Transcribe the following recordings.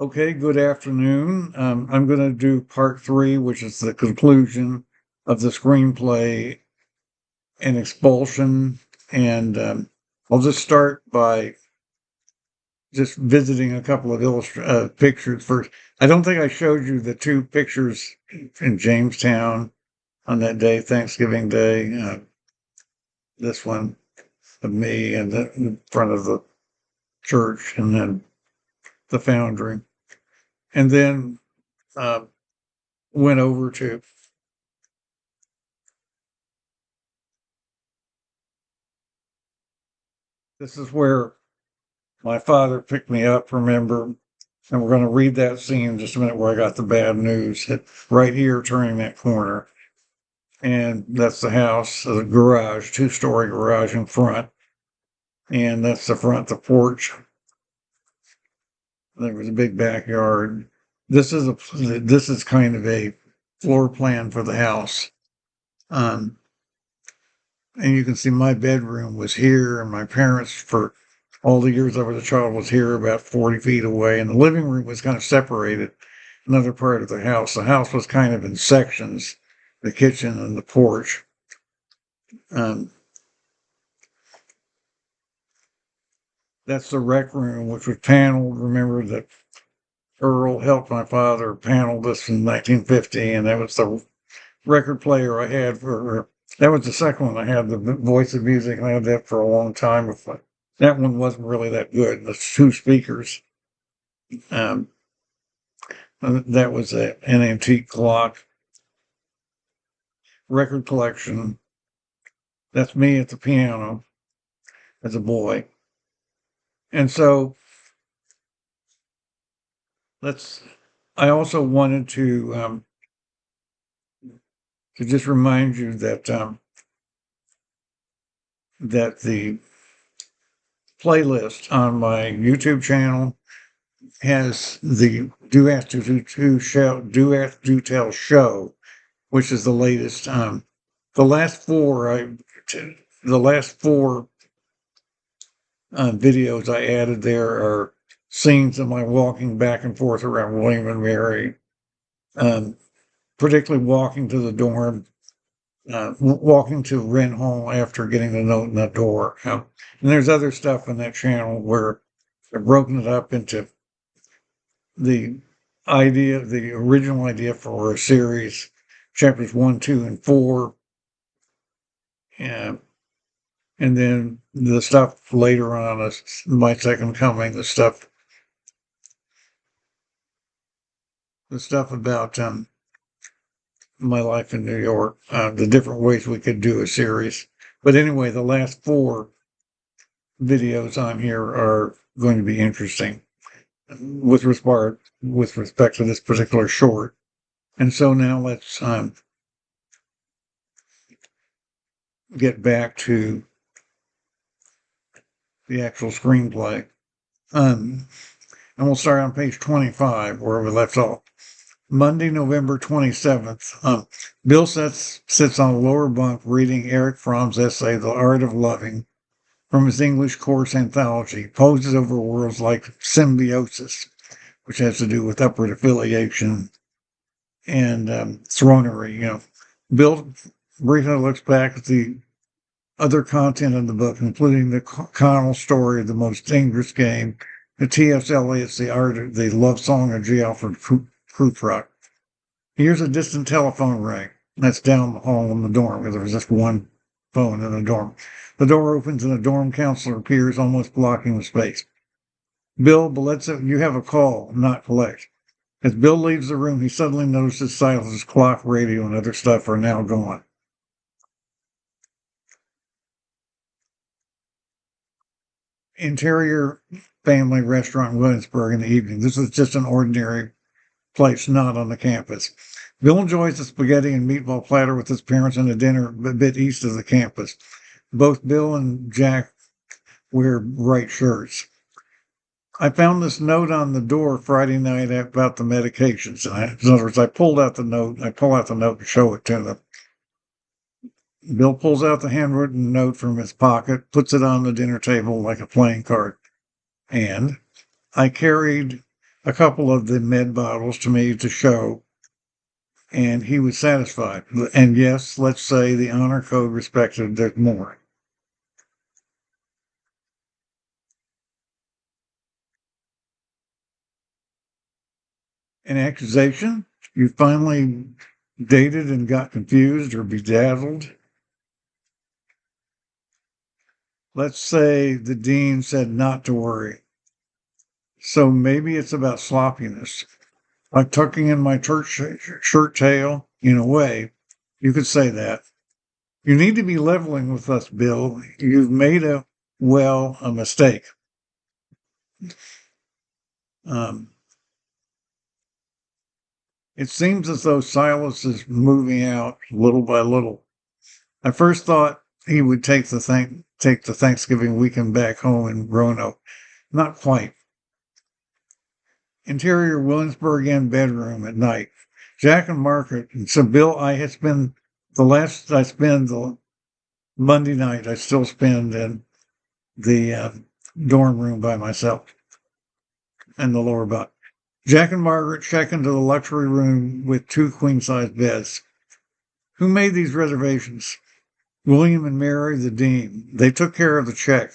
Okay, good afternoon. I'm going to do part three, which is the conclusion of the screenplay and Expulsion. And I'll just start by just visiting a couple of pictures first. I don't think I showed you the two pictures in Jamestown on that day, Thanksgiving Day. This one of me and in front of the church, and then the foundry. And then uh, went over to this is where my father picked me up, remember? And we're going to read that scene in just a minute where I got the bad news. Right here, turning that corner. And that's the house, the garage, two-story garage in front. And that's the porch. There was a big backyard. This is kind of a floor plan for the house. Um, and you can see my bedroom was here, and my parents, for all the years I was a child, was here about 40 feet away, and the living room was kind of separated, another part of the house. The house was kind of in sections, the kitchen and the porch. Um, that's the rec room, which was paneled. Remember that Earl helped my father panel this in 1950, and that was the record player I had for. That was the second one I had, the Voice of Music, and I had that for a long time. That one wasn't really that good. The two speakers. Um, that was an antique clock. Record collection. That's me at the piano as a boy. And so let's. I also wanted to just remind you that the playlist on my YouTube channel has the Do Ask Do Tell show, which is the latest. The last four I the last four videos I added there are scenes of my walking back and forth around William and Mary, um, particularly walking to the dorm, walking to Wren Hall after getting the note in the door. And there's other stuff on that channel where I've broken it up into the the original idea for a series, chapters 1, 2, and 4, and then the stuff later on, my second coming, the stuff about my life in New York, the different ways we could do a series. But anyway, the last four videos on here are going to be interesting with respect to this particular short. And so now let's get back to the actual screenplay. And we'll start on page 25 where we left off. Monday, November 27th. Bill sits on a lower bunk reading Eric Fromm's essay, The Art of Loving, from his English course anthology, poses over words like symbiosis, which has to do with upward affiliation and thronery. Bill briefly looks back at the other content in the book, including the Connell story, The Most Dangerous Game, the T.S. Eliot's The Love Song of G. Alfred Prufrock. Here's a distant telephone ring. That's down the hall in the dorm, because there was just one phone in the dorm. The door opens and a dorm counselor appears, almost blocking the space. Bill, Belitza, you have a call, not collect. As Bill leaves the room, he suddenly notices Silas's clock, radio, and other stuff are now gone. Interior family restaurant in Williamsburg in the evening. This is just an ordinary place, not on the campus. Bill enjoys the spaghetti and meatball platter with his parents and a dinner a bit east of the campus. Both Bill and Jack wear bright shirts. I found this note on the door Friday night about the medications. In other words, I pull out the note and show it to them. Bill pulls out the handwritten note from his pocket, puts it on the dinner table like a playing card. And I carried a couple of the med bottles to me to show, and he was satisfied. And yes, let's say the honor code respected there's more. An accusation? You finally dated and got confused or bedazzled? Let's say the dean said not to worry. So maybe it's about sloppiness. Like tucking in my shirt tail, in a way, you could say that. You need to be leveling with us, Bill. You've made a mistake. Um, it seems as though Silas is moving out little by little. I first thought he would take the Thanksgiving weekend back home in Roanoke. Not quite. Interior Williamsburg Inn bedroom at night. Jack and Margaret. So Bill, I spend the Monday night, I still spend in the dorm room by myself in the lower bunk. Jack and Margaret check into the luxury room with two queen-size beds. Who made these reservations? William and Mary, the dean. They took care of the check.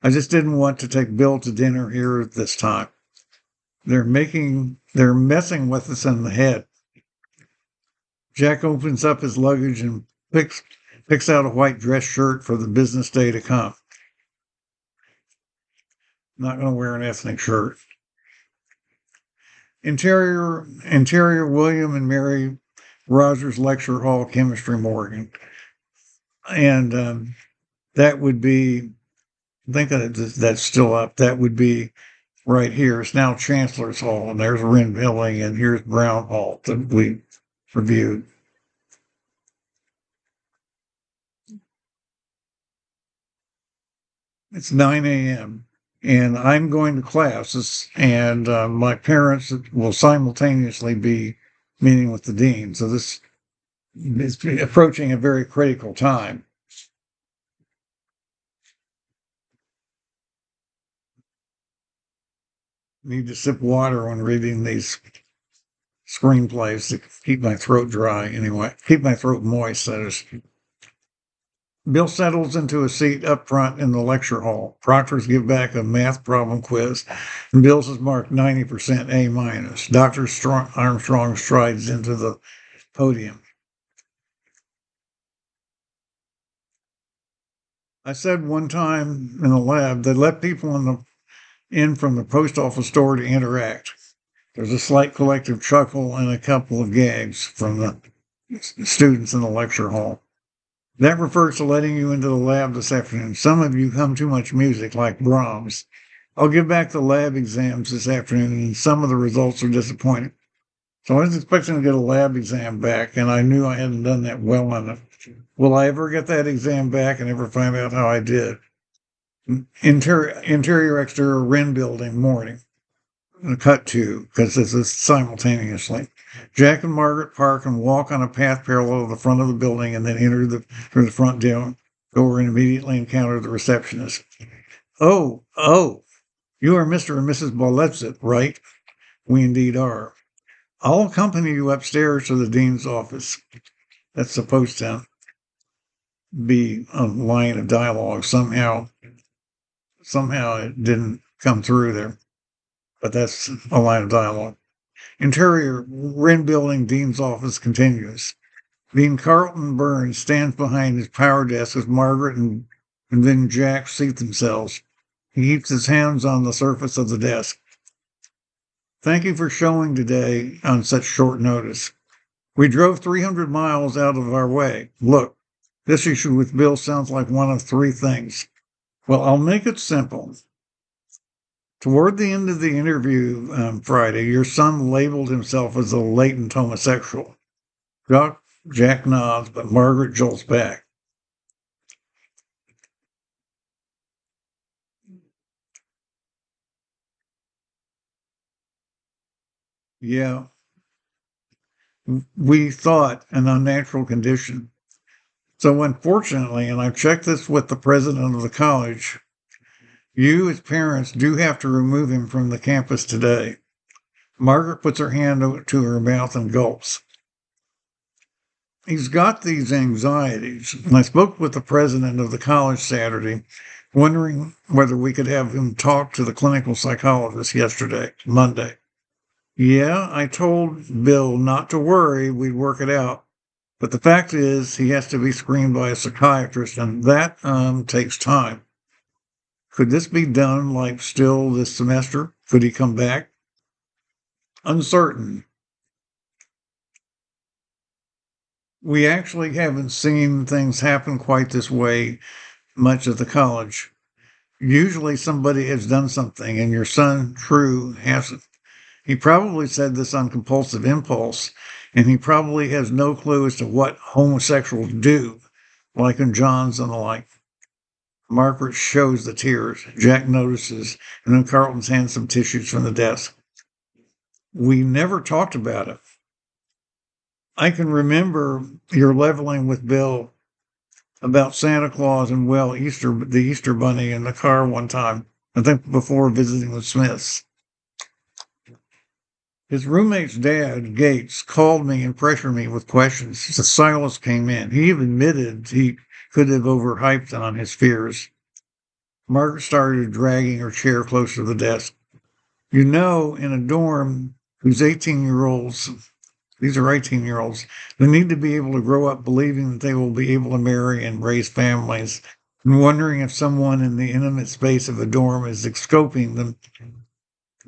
I just didn't want to take Bill to dinner here this time. They're messing with us in the head. Jack opens up his luggage and picks out a white dress shirt for the business day to come. Not going to wear an ethnic shirt. Interior William and Mary Rogers Lecture Hall Chemistry Morgan. And that would be, I think that's still up. That would be right here. It's now Chancellor's Hall, and there's Wren Building, and here's Brown Hall that we reviewed. It's 9 a.m. and I'm going to classes, and my parents will simultaneously be meeting with the dean. So this is approaching a very critical time. Need to sip water when reading these screenplays to keep my throat dry, anyway. Keep my throat moist, that is. Bill settles into a seat up front in the lecture hall. Proctors give back a math problem quiz, and Bill's is marked 90% A minus. Dr. Armstrong strides into the podium. I said one time in the lab, they let people in from the post office door to interact. There's a slight collective chuckle and a couple of gags from the students in the lecture hall. That refers to letting you into the lab this afternoon. Some of you hum too much music, like Brahms. I'll give back the lab exams this afternoon, and some of the results are disappointing. So I was expecting to get a lab exam back, and I knew I hadn't done that well enough. Will I ever get that exam back and ever find out how I did? Interior exterior Wren building morning. Cut to, because this is simultaneously. Jack and Margaret park and walk on a path parallel to the front of the building and then enter through the front door and immediately encounter the receptionist. Oh, you are Mr. and Mrs. Boletzit, right? We indeed are. I'll accompany you upstairs to the dean's office. That's supposed to be a line of dialogue. Somehow it didn't come through there, but that's a line of dialogue. Interior Wren Building Dean's office continues. Dean Carlton Burns stands behind his power desk as Margaret and then Jack seat themselves. He keeps his hands on the surface of the desk. Thank you for showing today on such short notice. We drove 300 miles out of our way. Look, this issue with Bill sounds like one of three things. Well, I'll make it simple. Toward the end of the interview Friday, your son labeled himself as a latent homosexual. Jack nods, but Margaret jolts back. Yeah, we thought an unnatural condition. So unfortunately, and I've checked this with the president of the college, you as parents do have to remove him from the campus today. Margaret puts her hand to her mouth and gulps. He's got these anxieties. And I spoke with the president of the college Saturday, wondering whether we could have him talk to the clinical psychologist yesterday, Monday. Yeah, I told Bill not to worry, we'd work it out. But the fact is, he has to be screened by a psychiatrist, and that takes time. Could this be done like still this semester? Could he come back? Uncertain. We actually haven't seen things happen quite this way much at the college. Usually somebody has done something, and your son, True, hasn't. He probably said this on compulsive impulse, and he probably has no clue as to what homosexuals do, like in John's and the like. Margaret shows the tears. Jack notices, and then Carlton's hands some tissues from the desk. We never talked about it. I can remember your leveling with Bill about Santa Claus and, well, the Easter Bunny in the car one time, I think before visiting the Smiths. His roommate's dad, Gates, called me and pressured me with questions. Silas came in. He even admitted he could have overhyped on his fears. Margaret started dragging her chair closer to the desk. You know, in a dorm whose 18-year-olds, these are 18-year-olds, they need to be able to grow up believing that they will be able to marry and raise families, and wondering if someone in the intimate space of a dorm is scoping them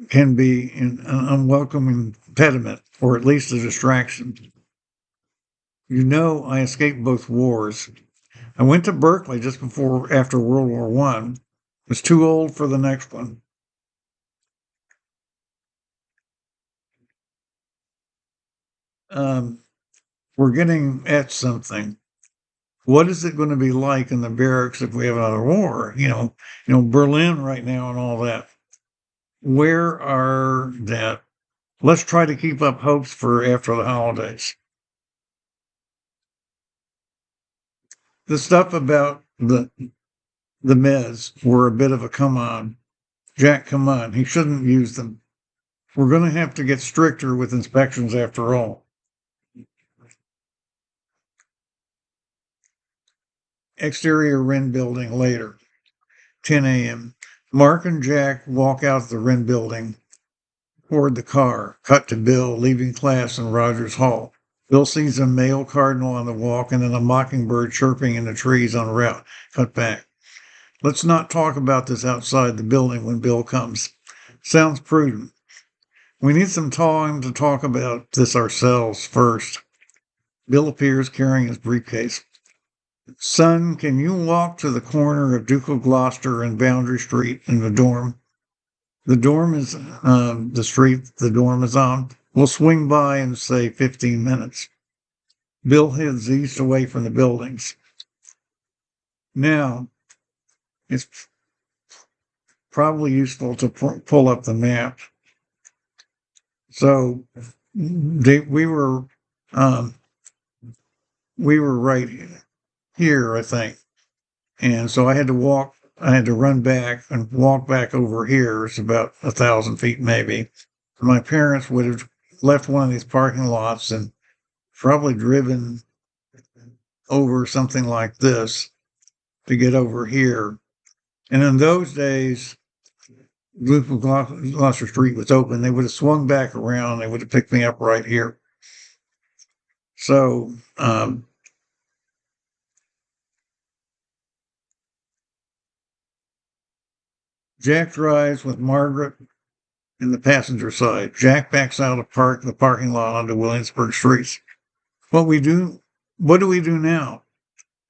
can be an unwelcome impediment, or at least a distraction. You know, I escaped both wars. I went to Berkeley just after World War I. Was too old for the next one. Um, we're getting at something. What is it going to be like in the barracks if we have another war? Berlin right now and all that. Where are that? Let's try to keep up hopes for after the holidays. The stuff about the meds were a bit of a come on. Jack, come on. He shouldn't use them. We're going to have to get stricter with inspections after all. Exterior Wren building later, 10 a.m. Mark and Jack walk out of the Wren building toward the car. Cut to Bill leaving class in Rogers Hall. Bill sees a male cardinal on the walk and then a mockingbird chirping in the trees en route. Cut back. Let's not talk about this outside the building when Bill comes. Sounds prudent. We need some time to talk about this ourselves first. Bill appears carrying his briefcase. Son, can you walk to the corner of Duke of Gloucester and Boundary Street in the dorm? The dorm is the street the dorm is on. We'll swing by in, say, 15 minutes. Bill heads east away from the buildings. Now, it's probably useful to pull up the map. So we were right here, I think. And so I had to run back and walk back over here. It's about 1,000 feet maybe. My parents would have left one of these parking lots and probably driven over something like this to get over here. And in those days, Gloucester Street was open. They would have swung back around. They would have picked me up right here. So, Jack drives with Margaret in the passenger side. Jack backs out of the parking lot onto Williamsburg Street. What do we do now?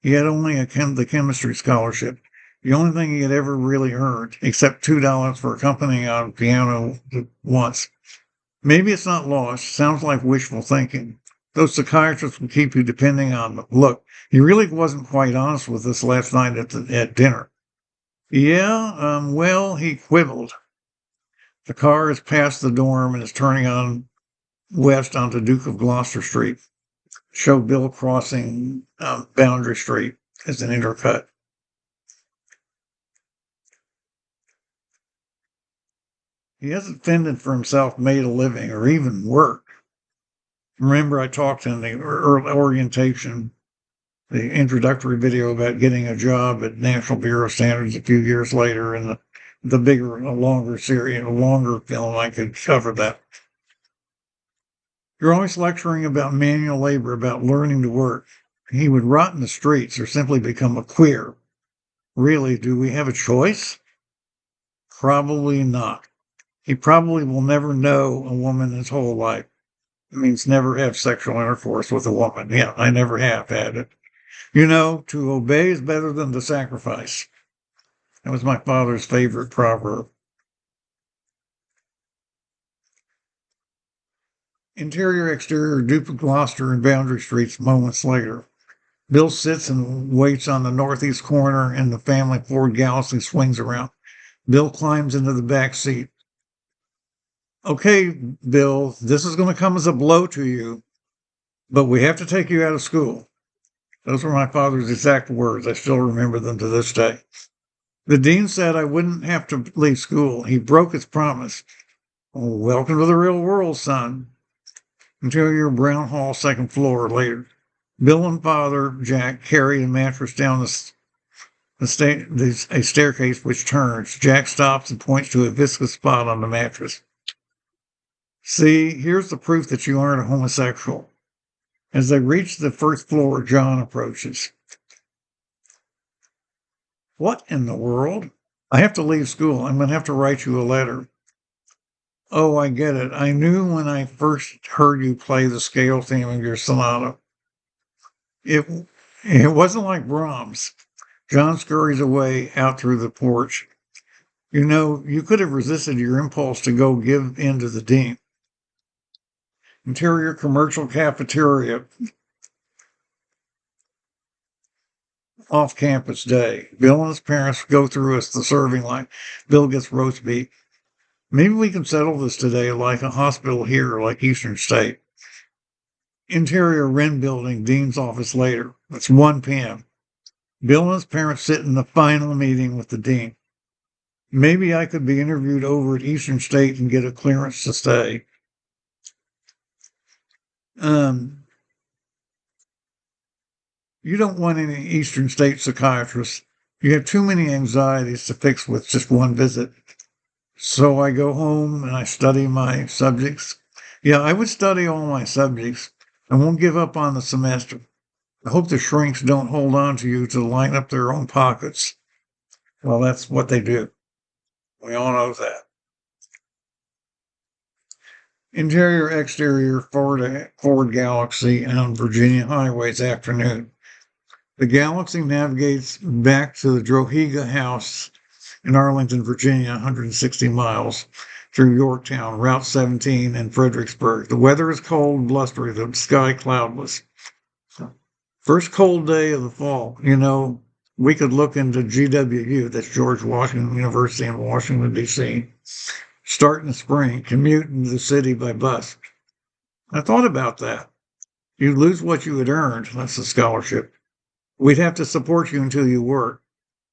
He had only the chemistry scholarship. The only thing he had ever really earned, except $2 for accompanying on piano once. Maybe it's not lost. Sounds like wishful thinking. Those psychiatrists will keep you depending on them. Look, he really wasn't quite honest with us last night at dinner. Yeah, well, he quibbled. The car is past the dorm and is turning on west onto Duke of Gloucester Street. Show Bill crossing Boundary Street as an intercut. He hasn't fended for himself, made a living, or even worked. Remember, I talked in the early orientation, the introductory video about getting a job at National Bureau of Standards a few years later, and the bigger, a longer series, a longer film, I could cover that. You're always lecturing about manual labor, about learning to work. He would rot in the streets or simply become a queer. Really, do we have a choice? Probably not. He probably will never know a woman his whole life. It means never have sexual intercourse with a woman. Yeah, I never have had it. To obey is better than to sacrifice. That was my father's favorite proverb. Interior, exterior, Duke of Gloucester and Boundary Streets moments later. Bill sits and waits on the northeast corner, and the family Ford Galaxy swings around. Bill climbs into the back seat. Okay, Bill, this is going to come as a blow to you, but we have to take you out of school. Those were my father's exact words. I still remember them to this day. The dean said I wouldn't have to leave school. He broke his promise. Oh, welcome to the real world, son. Interior Brown Hall, second floor later. Bill and Father Jack carry a mattress down a staircase which turns. Jack stops and points to a viscous spot on the mattress. See, here's the proof that you aren't a homosexual. As they reach the first floor, John approaches. What in the world? I have to leave school. I'm going to have to write you a letter. Oh, I get it. I knew when I first heard you play the scale theme of your sonata. It, it wasn't like Brahms. John scurries away out through the porch. You could have resisted your impulse to go give in to the dean. Interior commercial cafeteria, off campus day. Bill and his parents go through us the serving line. Bill gets roast beef. Maybe we can settle this today like a hospital here or like Eastern State. Interior Wren building, dean's office later. It's 1 p.m. Bill and his parents sit in the final meeting with the dean. Maybe I could be interviewed over at Eastern State and get a clearance to stay. You don't want any Eastern State psychiatrists. You have too many anxieties to fix with just one visit. So I go home and I study my subjects. Yeah, I would study all my subjects. I won't give up on the semester. I hope the shrinks don't hold on to you to line up their own pockets. Well, that's what they do. We all know that. Interior, exterior, Ford Galaxy on Virginia highways afternoon. The Galaxy navigates back to the Drohiga house in Arlington, Virginia, 160 miles through Yorktown, Route 17, and Fredericksburg. The weather is cold, blustery, the sky cloudless. First cold day of the fall. We could look into GWU, that's George Washington University in Washington, D.C. Start in the spring, commute into the city by bus. I thought about that. You'd lose what you had earned. That's the scholarship. We'd have to support you until you work.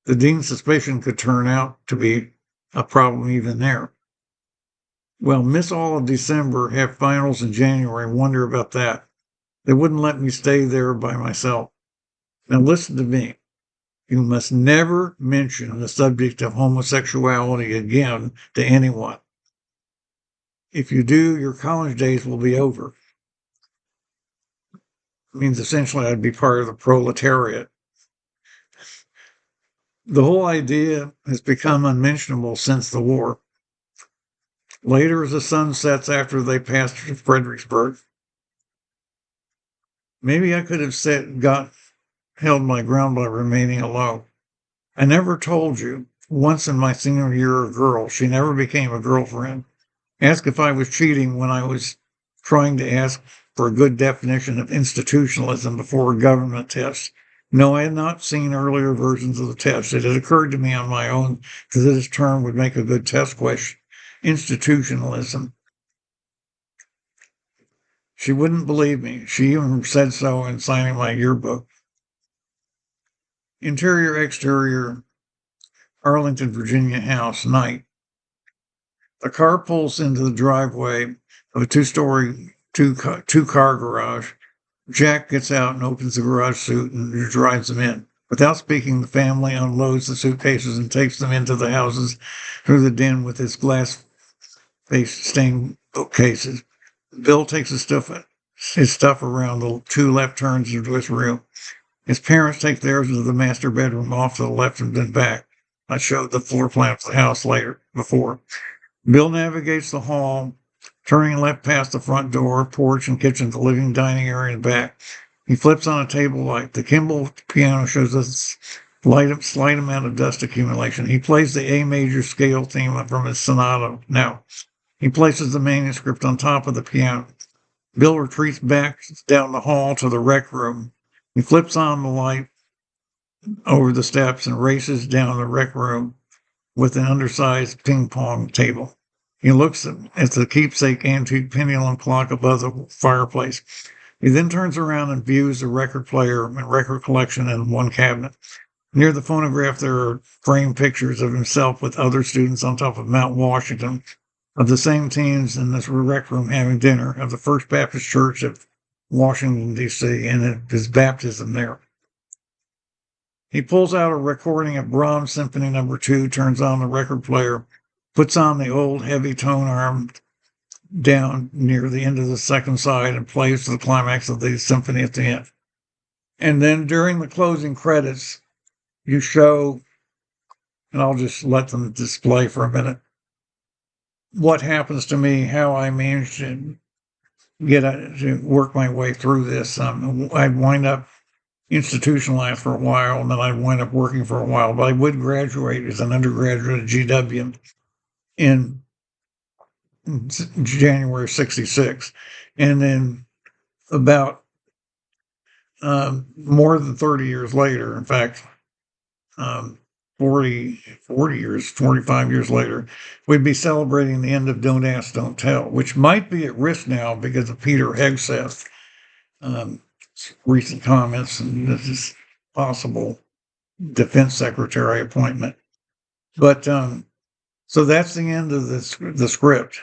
The dean's suspicion could turn out to be a problem even there. Well, miss all of December, have finals in January, wonder about that. They wouldn't let me stay there by myself. Now listen to me. You must never mention the subject of homosexuality again to anyone. If you do, your college days will be over. It means essentially I'd be part of the proletariat. The whole idea has become unmentionable since the war. Later, as the sun sets after they passed through Fredericksburg, maybe I could have held my ground by remaining alone. I never told you. Once in my senior year, a girl, she never became a girlfriend, asked if I was cheating when I was trying to ask for a good definition of institutionalism before a government test. No, I had not seen earlier versions of the test. It had occurred to me on my own that this term would make a good test question. Institutionalism. She wouldn't believe me. She even said so in signing my yearbook. Interior, exterior, Arlington, Virginia house, night. The car pulls into the driveway of a two-story, two-car garage. Jack gets out and opens the garage suit and drives them in. Without speaking, the family unloads the suitcases and takes them into the houses through the den with its glass face stained bookcases. Bill takes his stuff around the two left turns into his room. His parents take theirs into the master bedroom off to the left and then back. I showed the floor plan of the house before. Bill navigates the hall, turning left past the front door, porch, and kitchen to the living dining area and back. He flips on a table light. The Kimball piano shows us slight amount of dust accumulation. He plays the A major scale theme from his sonata. Now, he places the manuscript on top of the piano. Bill retreats back down the hall to the rec room. He flips on the light over the steps and races down the rec room with an undersized ping pong table. He looks at the keepsake antique pendulum clock above the fireplace. He then turns around and views the record player and record collection in one cabinet. Near the phonograph, there are framed pictures of himself with other students on top of Mount Washington, of the same teams in this rec room having dinner, of the First Baptist Church of Washington, D.C., and his baptism there. He pulls out a recording of Brahms Symphony No. 2, turns on the record player, puts on the old heavy tone arm down near the end of the second side, and plays to the climax of the symphony at the end. And then during the closing credits, you show, and I'll just let them display for a minute, what happens to me, how I managed to to work my way through this. I wind up institutionalized for a while, and then I wind up working for a while. But I would graduate as an undergraduate at GW in January '66, and then about more than 30 years later, in fact, 40 years, 45 years later, we'd be celebrating the end of Don't Ask, Don't Tell, which might be at risk now because of Peter Hegseth's recent comments and this possible defense secretary appointment. But so that's the end of the script.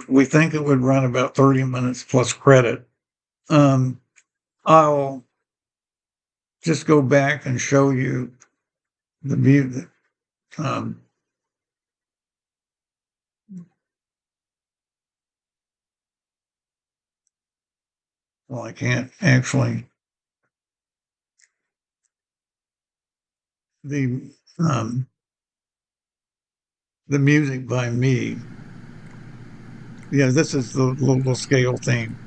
We think it would run about 30 minutes plus credit. I'll just go back and show you the music. Well, I can't actually. The music by me. Yeah, this is the little scale theme.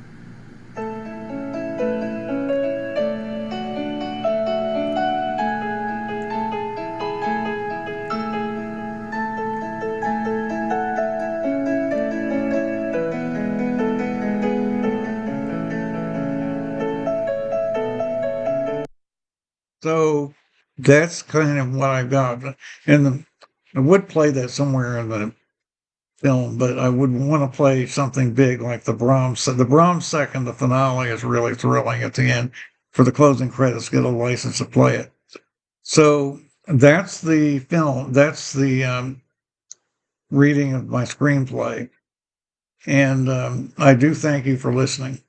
So that's kind of what I've got. And I would play that somewhere in the film, but I would want to play something big like the Brahms. The Brahms second, the finale is really thrilling at the end. For the closing credits, get a license to play it. So that's the film. That's the reading of my screenplay. And I do thank you for listening.